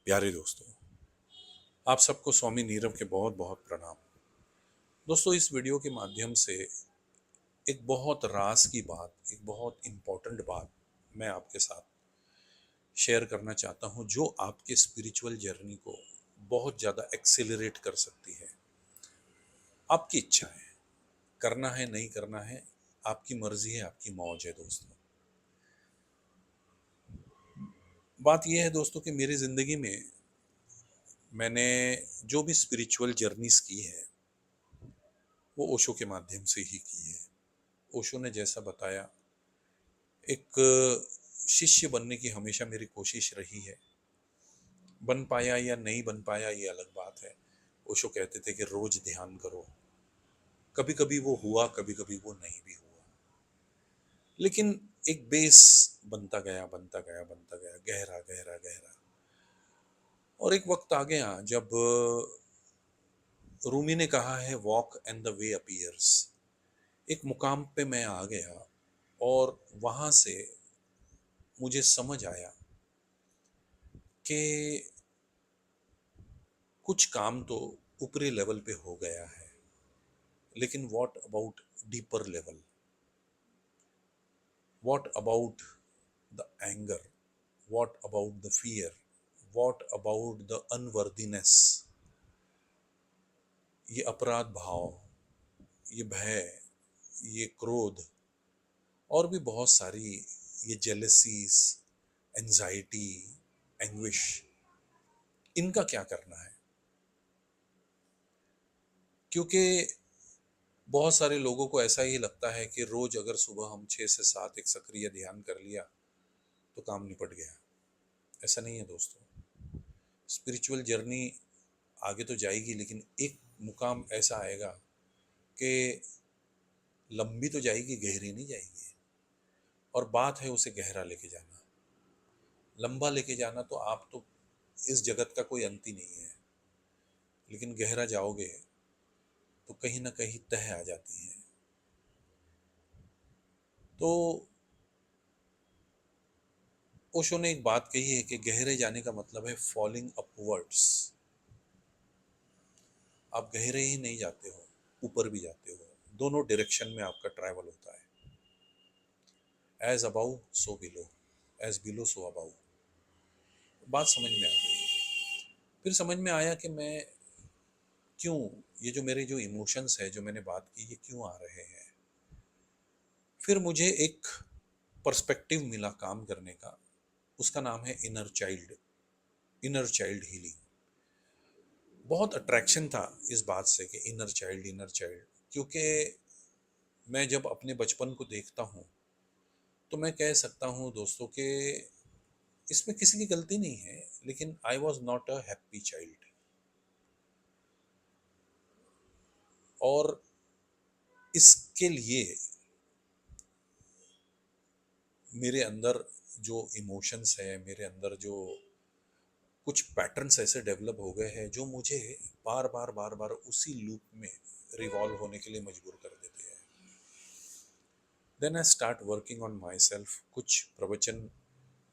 प्यारे दोस्तों, आप सबको स्वामी नीरव के बहुत बहुत प्रणाम। दोस्तों, इस वीडियो के माध्यम से एक बहुत रास की बात, एक बहुत इम्पोर्टेंट बात मैं आपके साथ शेयर करना चाहता हूं, जो आपके स्पिरिचुअल जर्नी को बहुत ज़्यादा एक्सेलरेट कर सकती है। आपकी इच्छा है, करना है नहीं करना है, आपकी मर्जी है, आपकी मौज है। दोस्तों, बात यह है दोस्तों कि मेरी ज़िंदगी में मैंने जो भी स्पिरिचुअल जर्नीस की है वो ओशो के माध्यम से ही की है। ओशो ने जैसा बताया, एक शिष्य बनने की हमेशा मेरी कोशिश रही है। बन पाया या नहीं बन पाया ये अलग बात है। ओशो कहते थे कि रोज ध्यान करो। कभी कभी वो हुआ, कभी कभी वो नहीं भी हुआ, लेकिन एक बेस बनता गया, बनता गया, बनता गया, गहरा गहरा गहरा। और एक वक्त आ गया जब रूमी ने कहा है, walk and the way appears. एक मुकाम पे मैं आ गया और वहां से मुझे समझ आया कि कुछ काम तो ऊपरी लेवल पे हो गया है, लेकिन what about deeper level? What about the anger? What about the fear? What about the unworthiness? ये अपराध भाव, ये भय, ये क्रोध, और भी बहुत सारी, ये जेलसीज, एंजाइटी, एंग्विश, इनका क्या करना है? क्योंकि बहुत सारे लोगों को ऐसा ही लगता है कि रोज अगर सुबह हम 6 से 7 एक सक्रिय ध्यान कर लिया तो काम निपट गया। ऐसा नहीं है दोस्तों। स्पिरिचुअल जर्नी आगे तो जाएगी, लेकिन एक मुकाम ऐसा आएगा कि लंबी तो जाएगी, गहरी नहीं जाएगी। और बात है उसे गहरा लेके जाना। लंबा लेके जाना तो आप तो इस जगत का कोई अंत ही नहीं है, लेकिन गहरा जाओगे तो कहीं ना कहीं तह आ जाती है। तो ओशो ने एक बात कही है कि गहरे जाने का मतलब है फॉलिंग अपवर्ड्स। आप गहरे ही नहीं जाते हो, ऊपर भी जाते हो। दोनों डायरेक्शन में आपका ट्रैवल होता है। As above so below, as below so above. बात समझ में आ गई। फिर समझ में आया कि मैं क्यों, ये जो मेरे जो इमोशंस है, जो मैंने बात की, ये क्यों आ रहे हैं। फिर मुझे एक पर्सपेक्टिव मिला काम करने का। उसका नाम है inner child, inner child healing. बहुत अट्रैक्शन था इस बात से कि इनर चाइल्ड, इनर चाइल्ड। क्योंकि मैं जब अपने बचपन को देखता हूँ तो मैं कह सकता हूँ दोस्तों कि इसमें किसी की गलती नहीं है, लेकिन I was not a happy child. और इसके लिए मेरे अंदर जो इमोशंस है, मेरे अंदर जो कुछ पैटर्न्स ऐसे डेवलप हो गए हैं जो मुझे बार बार बार बार उसी लूप में रिवॉल्व होने के लिए मजबूर कर देते हैं। Then I start working on myself. कुछ प्रवचन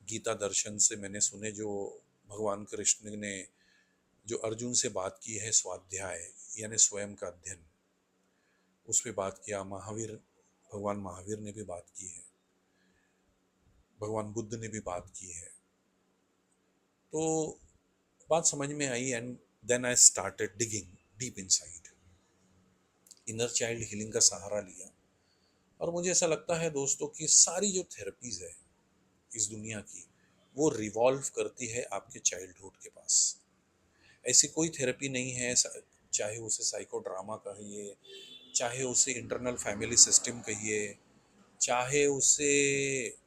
गीता दर्शन से मैंने सुने, जो भगवान कृष्ण ने जो अर्जुन से बात की है, स्वाध्याय यानी स्वयं का अध्ययन, उस पर बात किया। महावीर, भगवान महावीर ने भी बात की है, भगवान बुद्ध ने भी बात की है। तो बात समझ में आई and then I started digging deep inside. Inner child healing का सहारा लिया। और मुझे ऐसा लगता है दोस्तों कि सारी जो थेरेपीज है इस दुनिया की, वो रिवॉल्व करती है आपके चाइल्डहुड के पास। ऐसी कोई थेरेपी नहीं है, चाहे उसे साइको ड्रामा कहिए, चाहे उसे इंटरनल फैमिली सिस्टम कहिए, चाहे उसे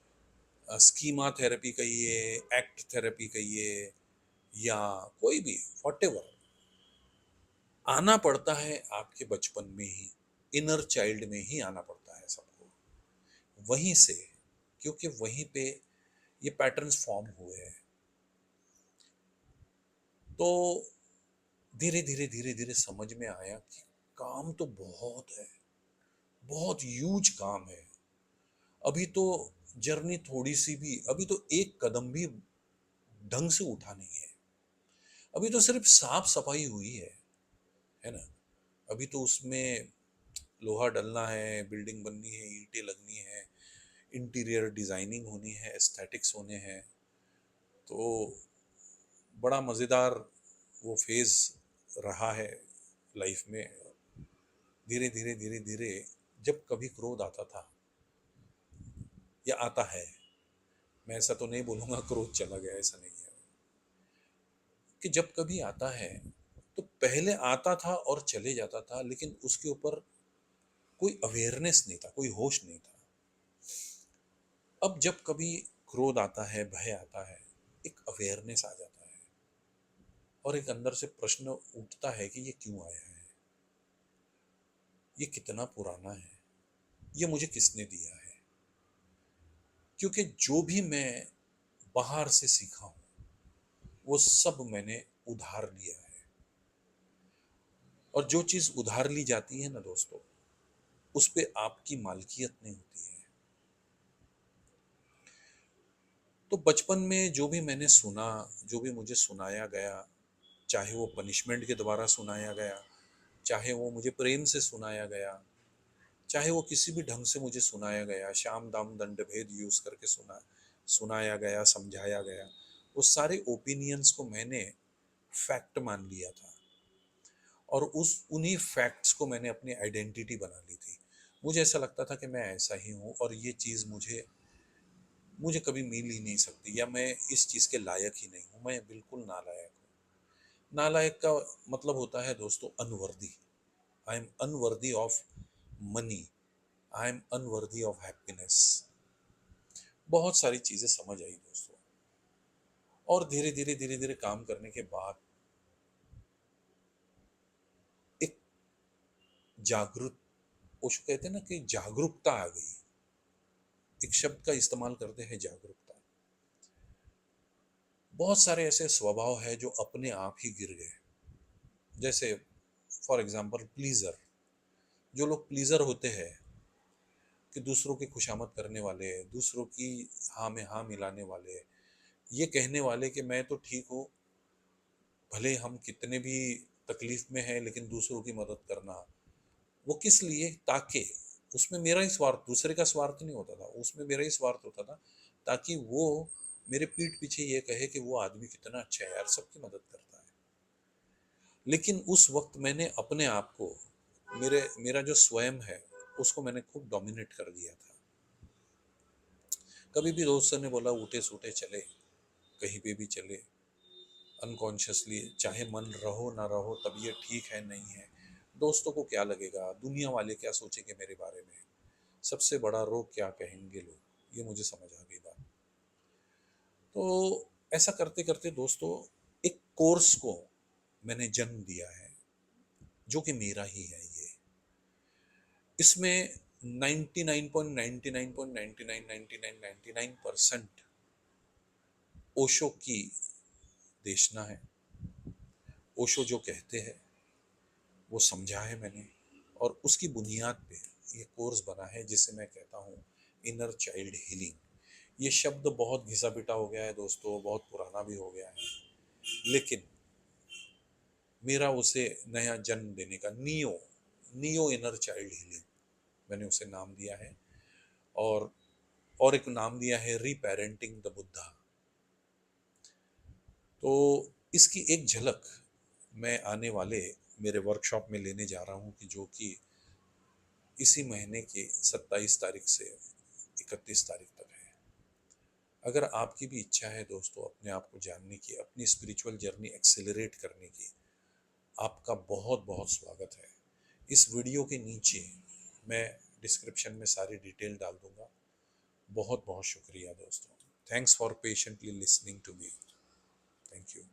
स्कीमा थेरेपी कहिए, एक्ट थेरेपी कहिए, या कोई भी, वॉटेवर, आना पड़ता है आपके बचपन में ही, इनर चाइल्ड में ही आना पड़ता है सबको, वहीं से। क्योंकि वहीं पे ये पैटर्न्स फॉर्म हुए हैं। तो धीरे धीरे धीरे धीरे समझ में आया कि काम तो बहुत है, बहुत ह्यूज काम है। अभी तो जर्नी थोड़ी सी भी, अभी तो एक कदम भी ढंग से उठा नहीं है। अभी तो सिर्फ साफ सफाई हुई है ना। अभी तो उसमें लोहा डलना है, बिल्डिंग बननी है, ईंटें लगनी है, इंटीरियर डिजाइनिंग होनी है, एस्थेटिक्स होने हैं। तो बड़ा मज़ेदार वो फेज़ रहा है लाइफ में। धीरे धीरे धीरे धीरे जब कभी क्रोध आता था या आता है, मैं ऐसा तो नहीं बोलूँगा क्रोध चला गया, ऐसा नहीं है, कि जब कभी आता है तो पहले आता था और चले जाता था, लेकिन उसके ऊपर कोई अवेयरनेस नहीं था, कोई होश नहीं था। अब जब कभी क्रोध आता है, भय आता है, एक अवेयरनेस आ जाता है और एक अंदर से प्रश्न उठता है कि ये क्यों आया है, ये कितना पुराना है, ये मुझे किसने दिया है। क्योंकि जो भी मैं बाहर से सीखा हूँ वो सब मैंने उधार लिया है, और जो चीज़ उधार ली जाती है ना दोस्तों, उस पे आपकी मालकियत नहीं होती है। तो बचपन में जो भी मैंने सुना, जो भी मुझे सुनाया गया, चाहे वो पनिशमेंट के द्वारा सुनाया गया, चाहे वो मुझे प्रेम से सुनाया गया, चाहे वो किसी भी ढंग से मुझे सुनाया गया, शाम दाम दंड भेद यूज करके सुनाया गया, समझाया गया, वो सारे ओपिनियंस को मैंने फैक्ट मान लिया था और उस उन्हीं फैक्ट्स को मैंने अपनी आइडेंटिटी बना ली थी। मुझे ऐसा लगता था कि मैं ऐसा ही हूँ और ये चीज़ मुझे मुझे कभी मिल ही नहीं सकती, या मैं इस चीज़ के लायक ही नहीं हूँ, मैं बिल्कुल नालायक हूँ। नालायक का मतलब होता है दोस्तों unworthy. I am unworthy of money, I am unworthy of happiness. बहुत सारी चीज़ें समझ आई दोस्तों, और धीरे धीरे धीरे धीरे काम करने के बाद एक जागरूक, उसको कहते हैं ना कि जागरूकता आ गई। एक शब्द का इस्तेमाल करते हैं, जागरूकता। बहुत सारे ऐसे स्वभाव है जो अपने आप ही गिर गए। जैसे फॉर एग्जाम्पल प्लीजर, जो लोग प्लीजर होते हैं कि दूसरों की खुशामद करने वाले, दूसरों की हाँ में हाँ मिलाने वाले, ये कहने वाले कि मैं तो ठीक हूँ, भले हम कितने भी तकलीफ में हैं लेकिन दूसरों की मदद करना। वो किस लिए? ताकि उसमें मेरा ही स्वार्थ, दूसरे का स्वार्थ नहीं होता था, उसमें मेरा ही स्वार्थ होता था, ताकि वो मेरे पीठ पीछे ये कहे कि वो आदमी कितना अच्छा है यार, सबकी मदद करता है। लेकिन उस वक्त मैंने अपने आप को, मेरा जो स्वयं है उसको मैंने खूब डोमिनेट कर दिया था। कभी भी दोस्त ने बोला उठे सूठे चले, कहीं पे भी चले, अनकॉन्शियसली, चाहे मन रहो ना रहो तबीयत ठीक है नहीं है, दोस्तों को क्या लगेगा, दुनिया वाले क्या सोचेंगे मेरे बारे में, सबसे बड़ा रोग क्या कहेंगे लोग, ये मुझे समझ आ गई बात। तो ऐसा करते करते दोस्तों एक कोर्स को मैंने जन्म दिया है जो कि मेरा ही है ये। इसमें 99.99.999999% ओशो की देशना है। ओशो जो कहते हैं वो समझा है मैंने, और उसकी बुनियाद पे ये कोर्स बना है जिसे मैं कहता हूँ इनर चाइल्ड हीलिंग। ये शब्द बहुत घिसा पिटा हो गया है दोस्तों, बहुत पुराना भी हो गया है, लेकिन मेरा उसे नया जन्म देने का, neo neo inner child healing मैंने उसे नाम दिया है। और एक नाम दिया है रीपेरेंटिंग द बुद्धा। तो इसकी एक झलक मैं आने वाले मेरे वर्कशॉप में लेने जा रहा हूँ, कि जो कि इसी महीने की 27 तारीख से 31 तारीख तक है। अगर आपकी भी इच्छा है दोस्तों अपने आप को जानने की, अपनी स्पिरिचुअल जर्नी एक्सेलरेट करने की, आपका बहुत बहुत स्वागत है। इस वीडियो के नीचे मैं डिस्क्रिप्शन में सारी डिटेल डाल दूंगा। बहुत बहुत शुक्रिया दोस्तों। Thanks for patiently listening to me. Thank you.